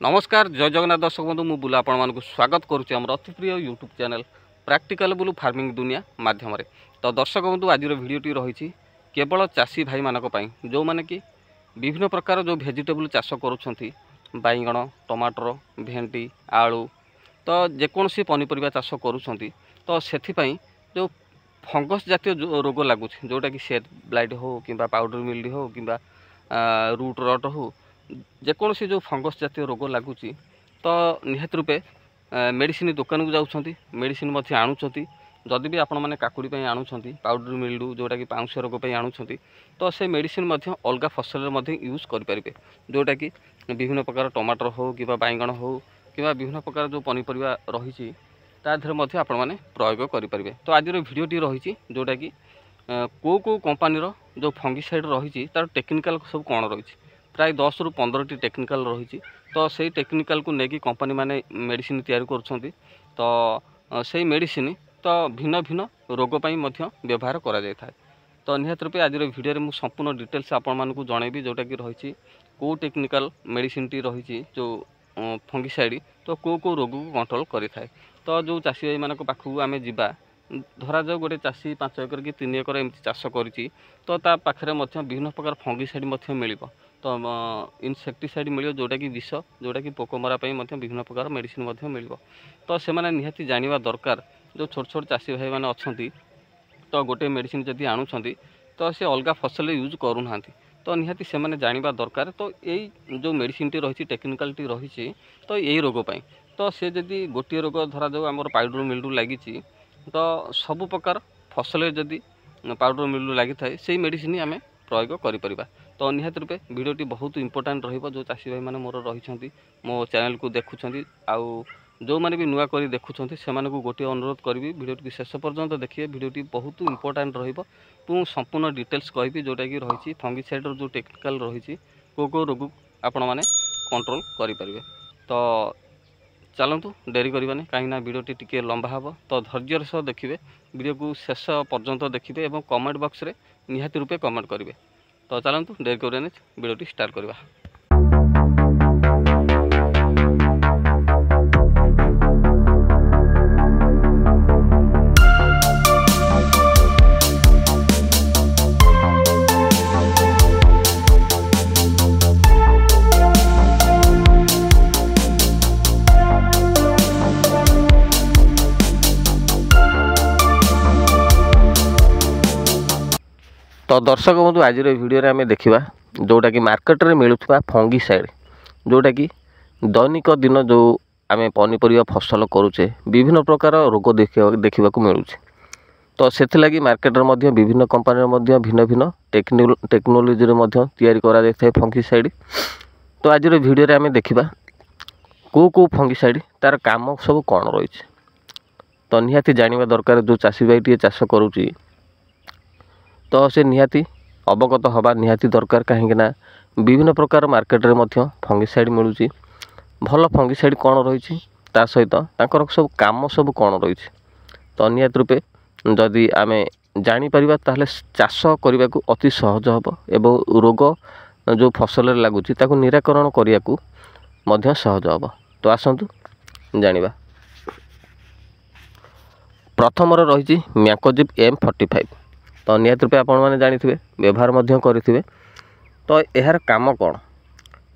नमस्कार जय जगन्नाथ दर्शक बंधु मु बुला आपण स्वागत करुच्ची आम अति प्रिय YouTube channel practical blue farming दुनिया माध्यम तो दर्शक बंधु आज भिडटी रही केवल चाषी भाई मानी जो मैंने कि विभिन्न प्रकार जो भेजिटेबल चाष करुँच बैगण टमाटर भेंडी आलू तो जेकोसी पनीपरिया चाष करुँच तो से जो फंगस जातीय रोग लगुच जोटा कि शेड ब्लाइट हो कि पाउडर मिल्डी हो कि रूट रट हो जेकोसी जो फंगस जातीय रोग लगुच तो निहाती रूपे मेडिसिन दुकान को जाऊँच मेडिसिन आणुंट जदि भी आपण मैंने काकुड़ी आणुंट पाउडर मिल्डू जोटा कि पाउंस रोग आणुंट तो से मेडिसिन अलग फसल यूज करेंगे जोटा कि विभिन्न प्रकार टमाटर हो कि बैगण हो कि विभिन्न प्रकार जो पनीपरिया रही तादेह आपण मैंने प्रयोग करेंगे। तो आज भिडटी रही जोटा कि को कंपानी जो फंगिसाइड रही तार टेक्निकल सब कौन रही प्राय 10 ରୁ 15टी टेक्निकल रही तो से टेक्निकल को लेकिन कंपनी माने मेडिसिन तैयारी करुँच तो से मेडिसिन तो भिन्न भिन्न रोग व्यवहार करा जाय थाए। तो निहाती रूपे आज वीडियो मुझे संपूर्ण डिटेल्स आपण मानकु जनइबी जोटा कि रही को टेक्निकल मेडिसिन टी रही जो फंगिसाइड तो को रोग को कंट्रोल करि थाए। तो जो चाषी भाई मानक पाखु आमे जिबा धरा जाओ गोटे चाषी 5 एकर कि 3 एकर एमती चाष करिछि तो ता पाखरे विभिन्न प्रकार फंगिसाइड मिलिबो तो इनसेक्टिसाइड मिल जोटा कि विष जोटा कि पोक मरा विभिन्न प्रकार मेडिसिन मिल तो से निहाती जानिबा दरकार जो छोट छोट चाषी भाई मैंने अच्छा तो गोटे मेडिसिन जदि आणुंट तो से अलग फसल यूज करूना तो निहाती से जानिबा दरकार। तो यही जो मेडिसिन टी रही टेक्निकल टी रही तो यही रोग पाई तो से जदि गोटे रोग धरा जाऊ आम पाउडर मिल्डू लगी तो सबु प्रकार फसल जदि पाउडर मिल्डू लगी थाए से मेडिसिन आम प्रयोग करें। तो निहाती रूपे वीडियोटी बहुत इंपोर्टाट जो चाषी भाई मैंने मोर रही मो चैनल को देखुं आउ जो मैंने भी नुआ कर देखुं से गोटे अनुरोध करी वीडियो शेष पर्यंत देखिए वीडियोटी बहुत इंपोर्टाट रु संपूर्ण डिटेल्स कहि जोटा कि रही फंगिसाइड जो टेक्निकल रही को रोग आपण मैंने कंट्रोल करेंगे। तो चलतु डेरी करवानी कहीं वीडियोटी टिके लंबा हम तो धैर्यर सह देखिए वीडियो को शेष पर्यंत देखिए और कमेंट बॉक्स रे निहाती रूपे कमेंट करेंगे। तो चलतु डेरी करवानी वीडियोटी स्टार्ट करवा। तो दर्शक बंधु आज वीडियो आम देखा जोटा कि मार्केट में मिलूवा फंगिसाइड जोटा कि दैनिक दिन जो आम पनीपरिया फसल करुचे विभिन्न प्रकार रोग देखा मिलूँ तो से लगी मार्केट में विभिन्न कंपानी भिन्न भिन्न टेक्नोलोजी तैयारी करा जाए फंगिसाइड। तो आज वीडियो आम देखा को फंगिसाइड तार काम सब कौन रही तो निहाती जानिबा दरकार जो चाषी भाई टी चाष करुच्ची तो से निहाती अवगत हवा निहाती दरकार कहीं विभिन्न प्रकार मार्केट में फंगिसाइड मिलूँ भल फंगिसाइड कौन रही सहित सब काम सब कौन रही तो निहाती रूपे जदि आम जापर ताहले चाष करने को अति सहज हम एवं रोग जो फसल लगुच निराकरण करने को सहज हम। तो आसतु जानिबा प्रथम रही मैकोजिब M45 तो निहाती रूपे आपण मैंने जानी व्यवहार करेंगे। तो यार काम कौन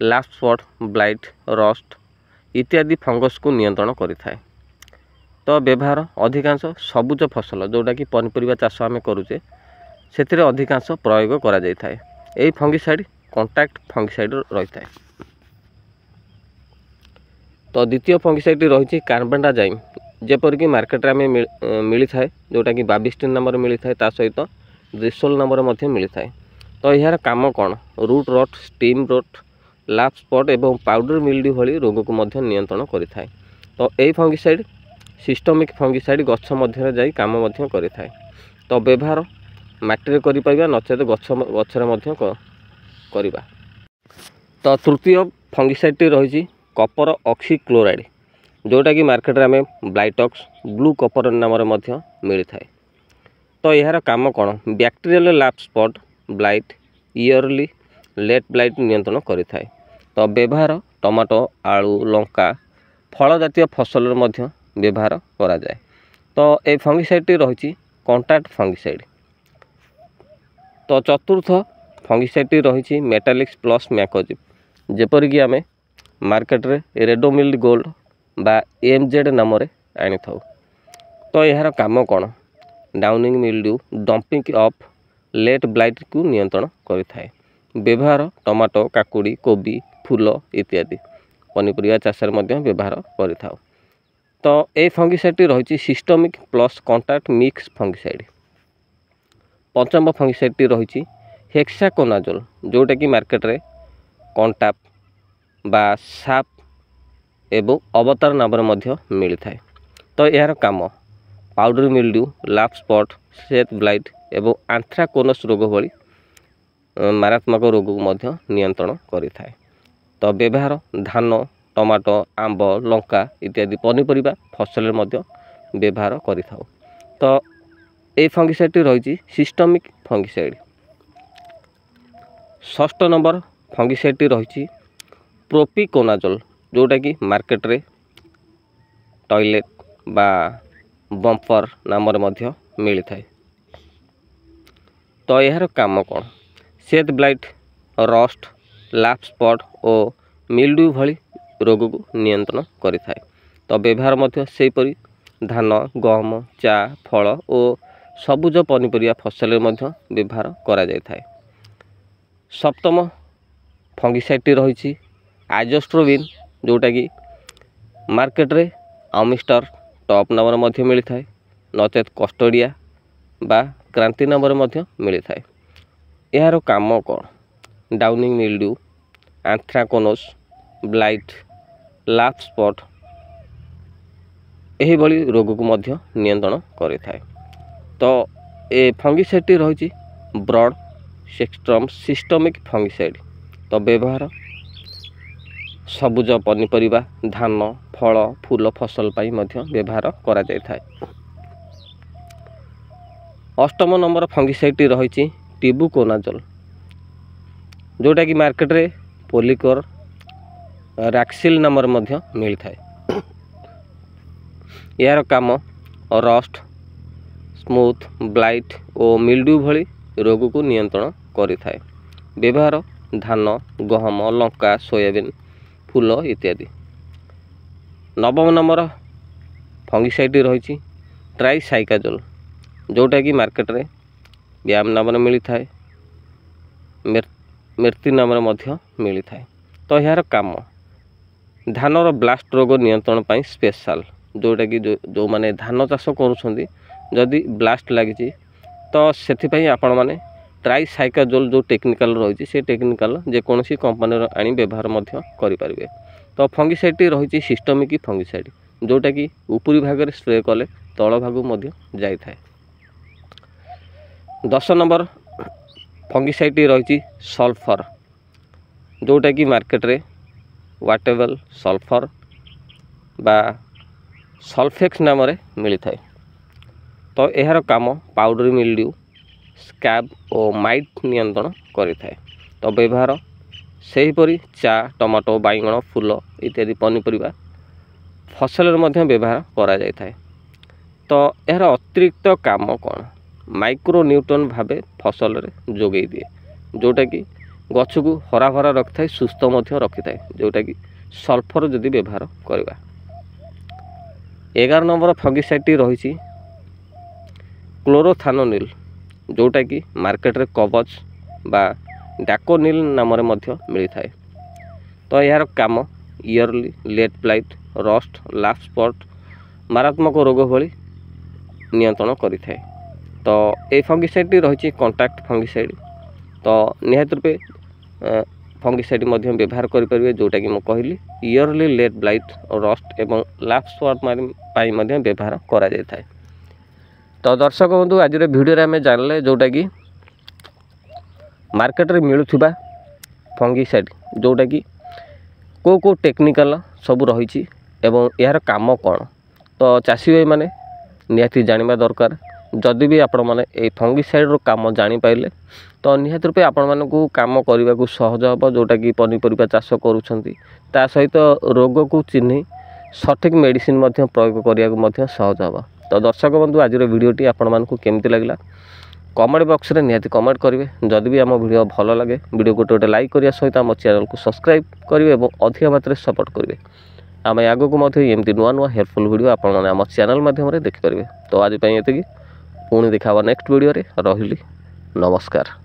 लास्ट स्पॉट ब्लाइट रस्ट इत्यादि फंगस को नियंत्रण करें। तो व्यवहार अधिकांश सबुज फसल जोटा कि पनीपरिया चाष आम करुचे से अधिकांश प्रयोग करा जाय थाए। यही फंगिसाइड कंटाक्ट फंगिसाइड रही है। तो द्वितीय फंगिसाइड रही कार्बेंडाजाइम जेपरिक मार्केट में मिली थाए जोटा कि 22 नंबर मिली थाए ता सहित रिसोल नंबर मिली थाए। तो यार काम कौन रूट रट स्टीम रट लाफ स्पॉट एवं पाउडर मिल्ड्यू भली रोग को नियंत्रण करें। तो यही फंगिसाइड सिस्टमिक फंगिसाइड गछ मध्य जाई काम करे थाए। तो व्यवहार माटी कर नचेत गचर करवा। तो तृतीय फंगिसाइड रही कपर ऑक्सीक्लोराइड जोटा कि मार्केट में ब्लाइटॉक्स ब्लू कपर नाम मिली थाए। तो यार काम कौन bacterial leaf spot blight early late blight नियंत्रण करें। तो व्यवहार टमाटो आलू लंका फल जातीय फसल मध्य व्यवहार करा जाए। तो ये फंगिसाइड रही कॉन्टैक्ट फंगिसाइड। तो चतुर्थ फंगिसाइड रही मेटालिक्स प्लस मैकोजिब। जेपरिक आम मार्केट रे रेडोमिल गोल्ड बा एमजेड नाम आनी था। तो यार काम कौन downy mildew damping off late blight को नियंत्रण करिथाए। व्यवहार टमाटो काकुड़ी कोबी फूल इत्यादि पनीपरिया चाष व्यवहार करिथाउ। तो ये फंगिसाइड रही systemic plus contact mix fungicide. पंचम फंगिसाइड रही हेक्साकोनाजोल जोटा कि मार्केट रे कंटाप बा साप एवं अवतार नाम मिलता है। तो यार काम powder mildew laugh spot Seth blight एवं आंथ्राकोनस रोग भली मारात्मक रोग को नियंत्रण करिथाए। तो व्यवहार धान टमाटो आंब लंका इत्यादि पनीपरिया फसल व्यवहार करिथाउ। तो ये फंगिसाइड रही सिस्टमिक फंगिसाइड। षष्ठ नंबर फंगिसाइड रही प्रोपिकोनाजोल जोटा कि मार्केट रे टॉयलेट बा बम्पर नाम मिलता है। तो यार काम कौन Seth blight rust leaf spot और मिल्ड्यू भली रोग को नियंत्रण करिथाए। तो व्यवहार सेपरी धान गहम चा फल और सबुज पनीपरिया फसल व्यवहार करा जायथाए। सप्तम फंगिसाइड रही आजोस्ट्रोबिन जोटा कि मार्केट रे आमिस्टर टॉप नाम मिलता है नचेत कस्टोडिया बा क्रांति नाम मिलता है। यार काम कौन downy mildew anthracnose blight leaf spot यही भली रोग को नियंत्रण करिथाए। तो ये फंगिसाइड रही ब्रॉड स्पेक्ट्रम सिस्टमिक फंगिसाइड। तो व्यवहार सबुज पनीपरिया धान फल फूल फसल व्यवहार करा जायथाए। अष्टम नंबर फंगिसाइड रही टिबुकोनाजोल जोटा कि मार्केट रे पोलिकोर रैक्सिल नाम मिलता है। यार काम रस्ट स्मूथ ब्लाइट और मिल्ड्यू भली रोग को नियंत्रण करिथाए। व्यवहार धान गहम लंका सोयाबीन फूल इत्यादि। नवम नंबर फंगिसाइड रही ट्राइसाइकाजोल जोटा कि मार्केट रे व्यायाम नाम मिलता है मृत्यु नाम मिलता है। तो यार काम धानर ब्लास्ट रोग नियंत्रण पाई स्पेशल जोटा कि जो माने धान चाष करुछंदी जदि ब्लास्ट लगी तो से आपण मैंने ट्राइसाइकाजोल जो टेक्निकल रही से टेक्निकल जेकोसी कंपनी आनी व्यवहार करें। तो फंगिसाइड रही सिस्टमिक फंगिसाइड जोटा कि ऊपरी भाग स्प्रे कले तल भाग जाए। 10 नंबर फंगिसाइड रही सल्फर जोटा कि मार्केट रे वाटेबल सल्फर बा सल्फेक्स नाम मिलता है। तो यार काम पाउडर मिल्ड्यू स्कैब और माइट नियंत्रण करिथाए। तो व्यवहार सेहीपरि चा टमाटो बाइगण फूल इत्यादि पनीपरिया फसल व्यवहार करा जायथाए। तो यार अतिरिक्त काम कौन माइक्रो न्यूट्रन भावे फसल रे जोगई दिए जोटा कि गछ को हरा भरा रखिए सुस्थ रखी था जोटा कि सल्फर जदि व्यवहार करवा। 11 नंबर फंगिसाइड रही क्लोरोथानोनिल जोटा कि मार्केट रे कवच बा डाकोनिल नाम मिलता है। तो यार काम early late blight rust leaf spot मारात्मक रोग भली नियंत्रण करिथाए। तो ये फंगिसाइड रही कॉन्टैक्ट फंगिसाइड। तो निहात रूपे फंगिसाइड व्यवहार करेंगे जोटा कि कहली इयरली लेट ब्लाइट रस्ट एवं लाफ स्पॉट व्यवहार करा जाए। तो दर्शक बंधु आज भिडियो आम जानले जोटा कि मार्केट रे मिलुथिबा फंगिसाइड जोटा कि को टेक्निकल सब रही एवं यार काम कौन। तो चाषी भाई माने निहाती जानिबा दरकार जदि भी आपण मैंने ये फंगिसाइड काम जापारे तो निहत रूपे आपण मानक काम करने को सहज हम जोटा कि पनीपरिया चाष करुँचा सहित रोग को चिन्ह सठिक मेडिसिन प्रयोग करने सहज हम। तो दर्शक बंधु आज वीडियोटी आपण मानक केमती लगला कमेंट बॉक्स में निहाती कमेंट करेंगे। जदि भी आम वीडियो भल लगे वीडियो गोटे लाइक करने सहित आम चैनल को सब्सक्राइब करेंगे और अधिक मात्रा सपोर्ट करेंगे। आम आग को एमती नुआ नुआ हेल्पफुल वीडियो आपने आम चैनल माध्यम देखिपारे। तो आज ये पुणी देखा नेक्स्ट वीडियो रे रही नमस्कार।